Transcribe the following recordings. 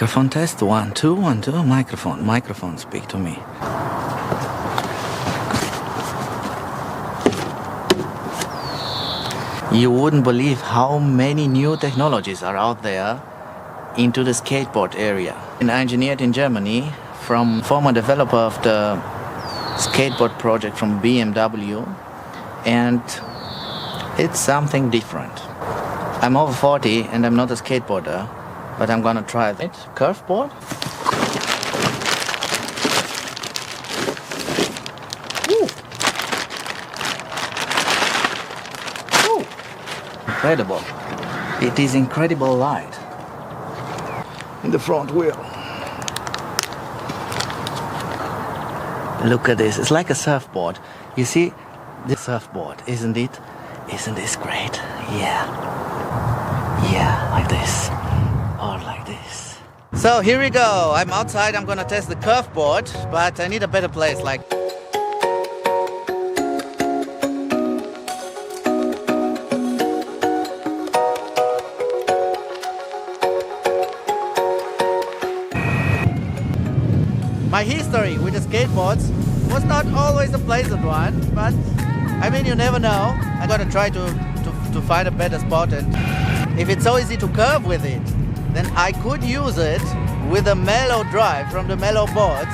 Microphone test, 1 2 1 2. Microphone, speak to me. You wouldn't believe how many new technologies are out there into the skateboard area. And I engineered in Germany from former developer of the skateboard project from BMW, and it's something different. I'm over 40 and I'm not a skateboarder, but I'm gonna try it. Curfboard. Incredible. It is incredible light in the front wheel. Look at this. It's like a surfboard. You see this surfboard, isn't it? Isn't this great? Yeah. Yeah, like this. Or like this. So here we go. I'm outside. I'm gonna test the Curfboard, but I need a better place like. My history with the skateboards was not always a pleasant one, but I mean, you never know. I'm gonna try to find a better spot, and if it's so easy to curve with it, then I could use it with a mellow drive from the mellow boards.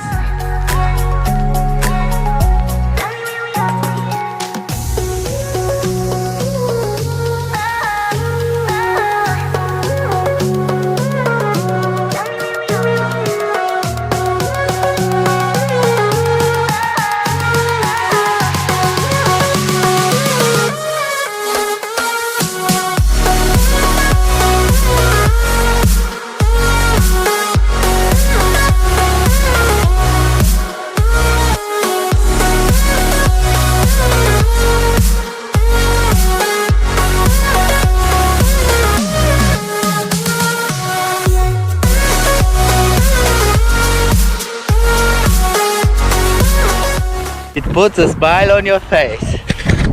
It puts a smile on your face.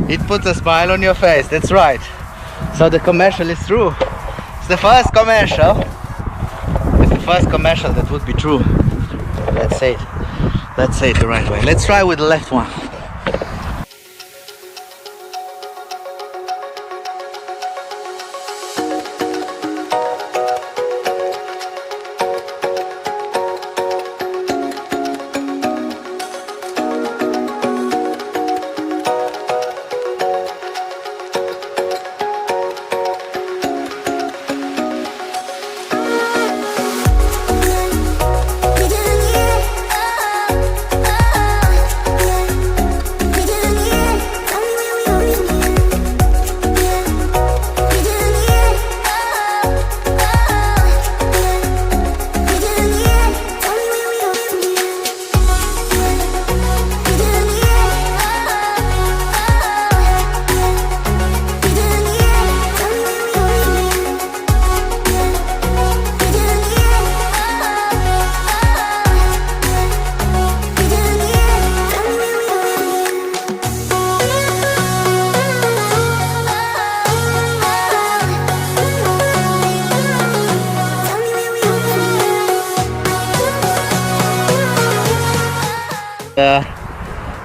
It puts a smile on your face, that's right. So the commercial is true. It's the first commercial. It's the first commercial that would be true. Let's say it. Let's say it the right way. Let's try with the left one.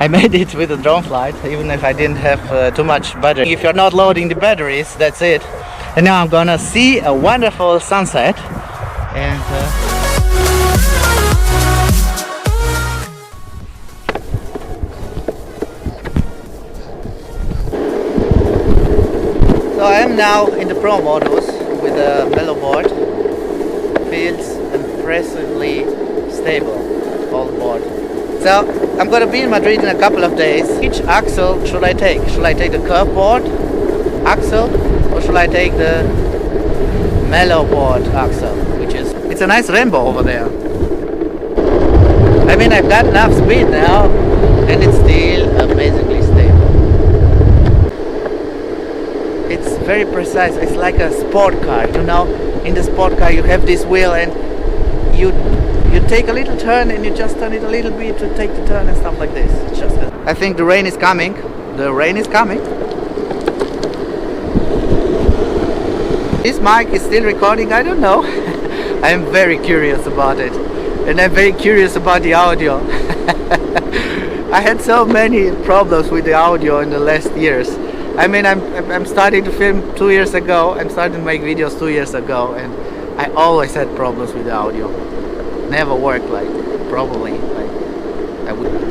I made it with a drone flight, even if I didn't have too much battery. If you're not loading the batteries, that's it. And now I'm gonna see a wonderful sunset. And so I am now in the Pro modus with a mellow board. Feels impressively stable, all board. So I'm gonna be in Madrid in a couple of days. Which axle should I take? Should I take the Curfboard axle or should I take the mellow board axle? It's a nice rainbow over there. I mean, I've got enough speed now and it's still amazingly stable. It's very precise. It's like a sport car, you know. In the sport car you have this wheel and you take a little turn and you just turn it a little bit to take the turn and stuff like this. It's just good. I think the rain is coming. The rain is coming. This mic is still recording, I don't know. I'm very curious about it, and I'm very curious about the audio. I had so many problems with the audio in the last years. I mean, I'm starting to film 2 years ago. I'm starting to make videos 2 years ago, and I always had problems with the audio. Never worked like properly. Like I would.